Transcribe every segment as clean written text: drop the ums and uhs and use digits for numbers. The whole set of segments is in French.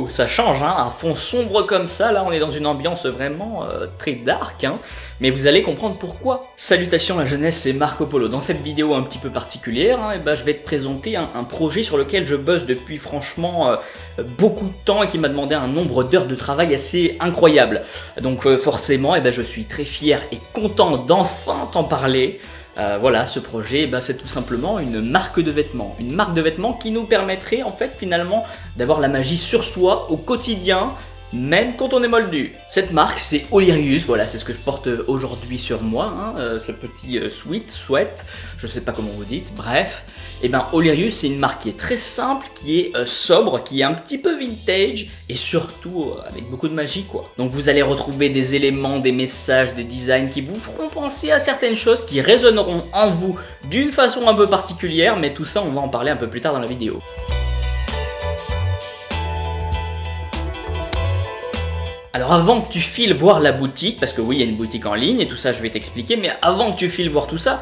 Oh, ça change, hein, un fond sombre comme ça, là on est dans une ambiance vraiment très dark, hein, mais vous allez comprendre pourquoi. Salutations la jeunesse, c'est Marco Polo. Dans cette vidéo un petit peu particulière, hein, je vais te présenter un projet sur lequel je bosse depuis franchement beaucoup de temps et qui m'a demandé un nombre d'heures de travail assez incroyable. Donc forcément, je suis très fier et content d'enfin t'en parler. Voilà, ce projet, c'est tout simplement une marque de vêtements. Une marque de vêtements qui nous permettrait en fait finalement d'avoir la magie sur soi au quotidien, même quand on est moldu. Cette marque, c'est Olirius, voilà, c'est ce que je porte aujourd'hui sur moi, hein, ce petit sweat, je sais pas comment vous dites, bref. Olirius, c'est une marque qui est très simple, qui est sobre, qui est un petit peu vintage, et surtout avec beaucoup de magie, quoi. Donc vous allez retrouver des éléments, des messages, des designs qui vous feront penser à certaines choses, qui résonneront en vous d'une façon un peu particulière, mais tout ça, on va en parler un peu plus tard dans la vidéo. Alors avant que tu files voir la boutique, parce que oui il y a une boutique en ligne et tout ça je vais t'expliquer, mais avant que tu files voir tout ça,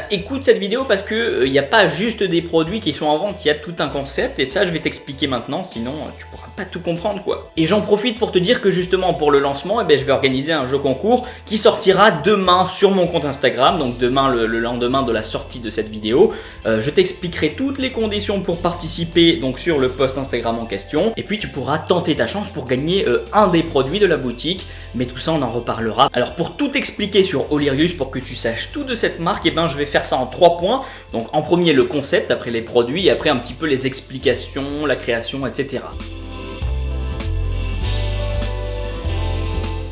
écoute cette vidéo parce que il n'y a pas juste des produits qui sont en vente, il y a tout un concept et ça je vais t'expliquer maintenant, sinon tu pourras pas tout comprendre quoi. Et j'en profite pour te dire que justement pour le lancement, je vais organiser un jeu concours qui sortira demain sur mon compte Instagram, donc demain le lendemain de la sortie de cette vidéo. Je t'expliquerai toutes les conditions pour participer donc sur le post Instagram en question, et puis tu pourras tenter ta chance pour gagner un des produits de la boutique, mais tout ça on en reparlera. Alors pour tout expliquer sur Olirius, pour que tu saches tout de cette marque, je vais faire ça en 3 points. Donc en premier le concept, après les produits, et après un petit peu les explications, la création, etc.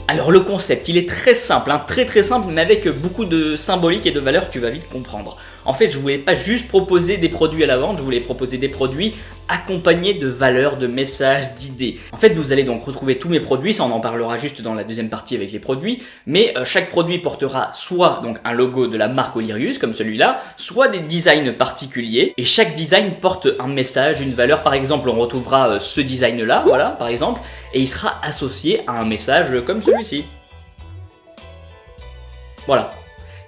Alors le concept, il est très simple, très simple, mais avec beaucoup de symbolique et de valeur, tu vas vite comprendre. En fait, je voulais pas juste proposer des produits à la vente, je voulais proposer des produits accompagnés de valeurs, de messages, d'idées. En fait, vous allez donc retrouver tous mes produits, ça on en parlera juste dans la deuxième partie avec les produits, mais chaque produit portera soit donc un logo de la marque Olirius, comme celui-là, soit des designs particuliers, et chaque design porte un message, une valeur. Par exemple, on retrouvera ce design-là, voilà, par exemple, et il sera associé à un message comme celui-ci. Voilà.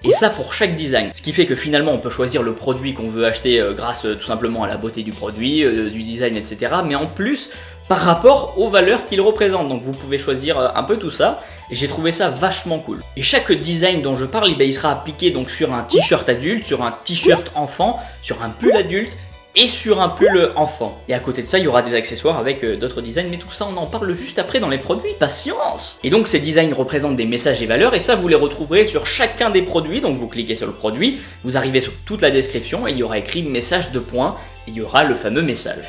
Et ça pour chaque design. Ce qui fait que finalement on peut choisir le produit qu'on veut acheter grâce tout simplement à la beauté du produit, du design, etc. Mais en plus par rapport aux valeurs qu'il représente. Donc vous pouvez choisir un peu tout ça. Et j'ai trouvé ça vachement cool. Et chaque design dont je parle, il sera appliqué donc sur un t-shirt adulte, sur un t-shirt enfant, sur un pull adulte, et sur un pull enfant. Et à côté de ça, il y aura des accessoires avec d'autres designs, mais tout ça on en parle juste après dans les produits, patience. Et donc ces designs représentent des messages et valeurs, et ça vous les retrouverez sur chacun des produits. Donc vous cliquez sur le produit, vous arrivez sur toute la description, et il y aura écrit message de points, et il y aura le fameux message.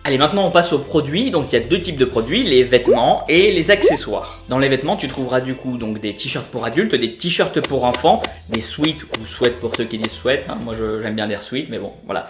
Allez, maintenant on passe aux produits. Donc il y a deux types de produits, les vêtements et les accessoires. Dans les vêtements, tu trouveras du coup donc des t-shirts pour adultes, des t-shirts pour enfants, des sweats ou sweats pour ceux qui disent sweat, hein. Moi j'aime bien dire sweat, mais bon, voilà.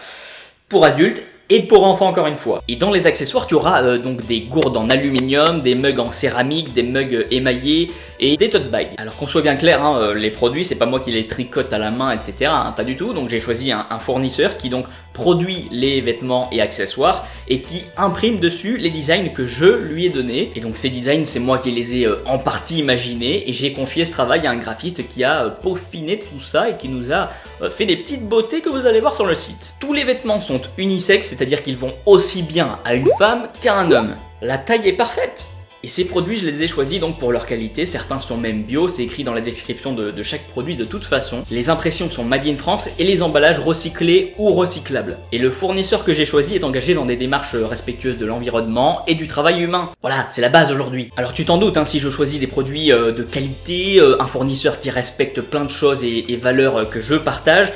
Pour adultes et pour enfants encore une fois. Et dans les accessoires, tu auras donc des gourdes en aluminium, des mugs en céramique, des mugs émaillés et des tote bags. Alors qu'on soit bien clair, les produits, c'est pas moi qui les tricote à la main, etc. Pas du tout. Donc j'ai choisi un fournisseur qui donc produit les vêtements et accessoires et qui imprime dessus les designs que je lui ai donnés. Et donc ces designs, c'est moi qui les ai en partie imaginés, et j'ai confié ce travail à un graphiste qui a peaufiné tout ça et qui nous a fait des petites beautés que vous allez voir sur le site. Tous les vêtements sont unisexes, c'est-à-dire qu'ils vont aussi bien à une femme qu'à un homme. La taille est parfaite. Et ces produits, je les ai choisis donc pour leur qualité, certains sont même bio, c'est écrit dans la description de chaque produit de toute façon. Les impressions sont made in France et les emballages recyclés ou recyclables. Et le fournisseur que j'ai choisi est engagé dans des démarches respectueuses de l'environnement et du travail humain. Voilà, c'est la base aujourd'hui. Alors tu t'en doutes, si je choisis des produits de qualité, un fournisseur qui respecte plein de choses et valeurs que je partage,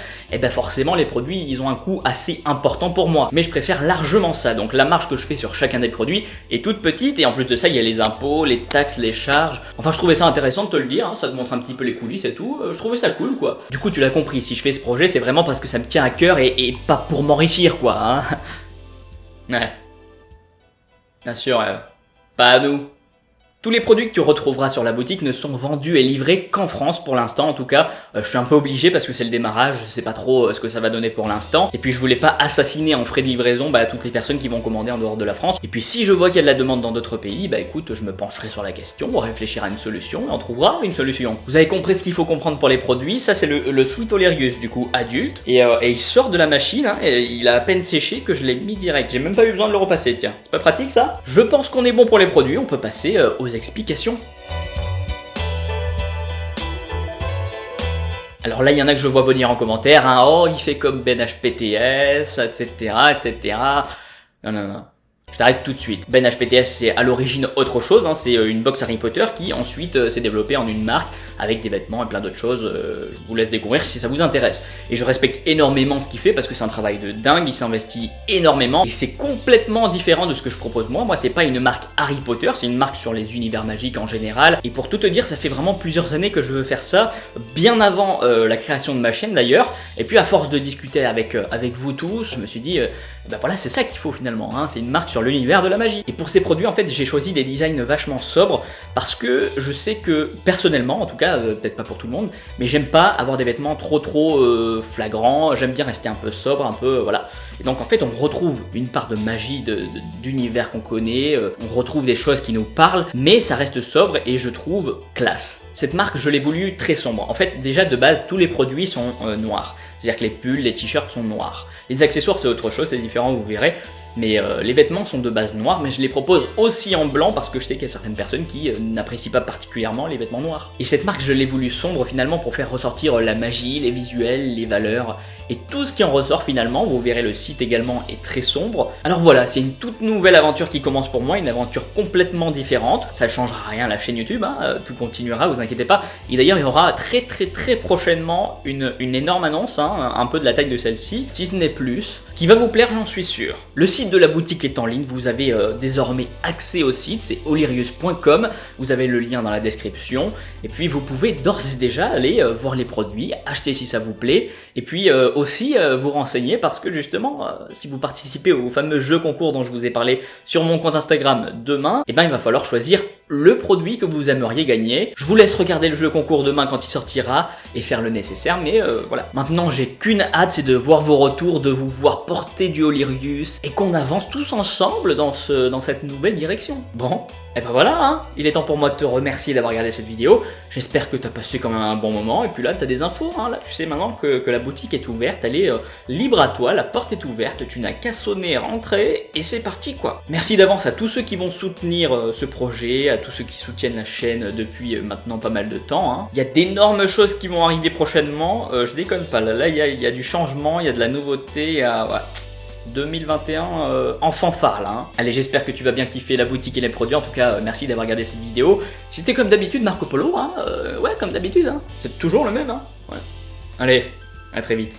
forcément les produits ils ont un coût assez important pour moi. Mais je préfère largement ça, donc la marge que je fais sur chacun des produits est toute petite, et en plus de ça il y a les impôts, les taxes, les charges. Enfin je trouvais ça intéressant de te le dire, ça te montre un petit peu les coulisses et tout, je trouvais ça cool quoi. Du coup tu l'as compris, si je fais ce projet c'est vraiment parce que ça me tient à cœur et pas pour m'enrichir quoi. Ouais. Bien sûr, pas à nous. Tous les produits que tu retrouveras sur la boutique ne sont vendus et livrés qu'en France pour l'instant. En tout cas, je suis un peu obligé parce que c'est le démarrage, je sais pas trop ce que ça va donner pour l'instant. Et puis je voulais pas assassiner en frais de livraison toutes les personnes qui vont commander en dehors de la France. Et puis si je vois qu'il y a de la demande dans d'autres pays, écoute, je me pencherai sur la question, on réfléchira à une solution et on trouvera une solution. Vous avez compris ce qu'il faut comprendre pour les produits. Ça c'est le Sweet Olerius du coup adulte. Et il sort de la machine, hein, et il a à peine séché que je l'ai mis direct. J'ai même pas eu besoin de le repasser, tiens. C'est pas pratique ça? Je pense qu'on est bon pour les produits, on peut passer aux explications. Alors là, il y en a que je vois venir en commentaire, hein, oh, il fait comme Ben HPTS, etc., etc. Non. Je t'arrête tout de suite. Ben HPTS c'est à l'origine autre chose, hein, c'est une box Harry Potter qui ensuite s'est développée en une marque avec des vêtements et plein d'autres choses. Je vous laisse découvrir si ça vous intéresse. Et je respecte énormément ce qu'il fait parce que c'est un travail de dingue, il s'investit énormément et c'est complètement différent de ce que je propose moi. Moi c'est pas une marque Harry Potter, c'est une marque sur les univers magiques en général. Et pour tout te dire, ça fait vraiment plusieurs années que je veux faire ça, bien avant la création de ma chaîne d'ailleurs. Et puis à force de discuter avec vous tous, je me suis dit, voilà c'est ça qu'il faut finalement, hein, c'est une marque sur l'univers de la magie. Et pour ces produits en fait j'ai choisi des designs vachement sobres parce que je sais que personnellement, en tout cas peut-être pas pour tout le monde, mais j'aime pas avoir des vêtements trop flagrants, j'aime bien rester un peu sobre, un peu voilà. Et donc en fait on retrouve une part de magie d'univers qu'on connaît, on retrouve des choses qui nous parlent, mais ça reste sobre et je trouve classe. Cette marque, je l'ai voulu très sombre. En fait, déjà de base, tous les produits sont noirs. C'est-à-dire que les pulls, les t-shirts sont noirs. Les accessoires, c'est autre chose, c'est différent, vous verrez. Mais les vêtements sont de base noirs, mais je les propose aussi en blanc parce que je sais qu'il y a certaines personnes qui n'apprécient pas particulièrement les vêtements noirs. Et cette marque, je l'ai voulu sombre finalement pour faire ressortir la magie, les visuels, les valeurs et tout ce qui en ressort finalement. Vous verrez, le site également est très sombre. Alors voilà, c'est une toute nouvelle aventure qui commence pour moi, une aventure complètement différente. Ça ne changera rien à la chaîne YouTube, hein, tout continuera, vous inquiétez pas. Et d'ailleurs, il y aura très prochainement une énorme annonce, hein, un peu de la taille de celle-ci, si ce n'est plus, qui va vous plaire, j'en suis sûr. Le site de la boutique est en ligne, vous avez désormais accès au site, c'est olerius.com, vous avez le lien dans la description, et puis vous pouvez d'ores et déjà aller voir les produits, acheter si ça vous plaît, et puis aussi vous renseigner parce que justement, si vous participez au fameux jeu concours dont je vous ai parlé sur mon compte Instagram demain, il va falloir choisir le produit que vous aimeriez gagner. Je vous laisse regarder le jeu concours demain quand il sortira et faire le nécessaire, mais voilà. Maintenant, j'ai qu'une hâte, c'est de voir vos retours, de vous voir porter du Olerius et qu'on avance tous ensemble dans cette nouvelle direction. Bon, et voilà, hein, il est temps pour moi de te remercier d'avoir regardé cette vidéo. J'espère que tu as passé quand même un bon moment et puis là, tu as des infos, hein, là, tu sais maintenant que la boutique est ouverte, elle est libre à toi, la porte est ouverte, tu n'as qu'à sonner, rentrer et c'est parti quoi. Merci d'avance à tous ceux qui vont soutenir ce projet, à tous ceux qui soutiennent la chaîne depuis maintenant pas mal de temps. Hein. Il y a d'énormes choses qui vont arriver prochainement, je déconne pas, là il y a du changement, il y a de la nouveauté, il y a... Ouais. 2021 en fanfare là. Hein. Allez, j'espère que tu vas bien kiffer la boutique et les produits. En tout cas, merci d'avoir regardé cette vidéo. C'était comme d'habitude Marco Polo, hein. Ouais, comme d'habitude. Hein. C'est toujours le même. Hein. Ouais. Allez, à très vite.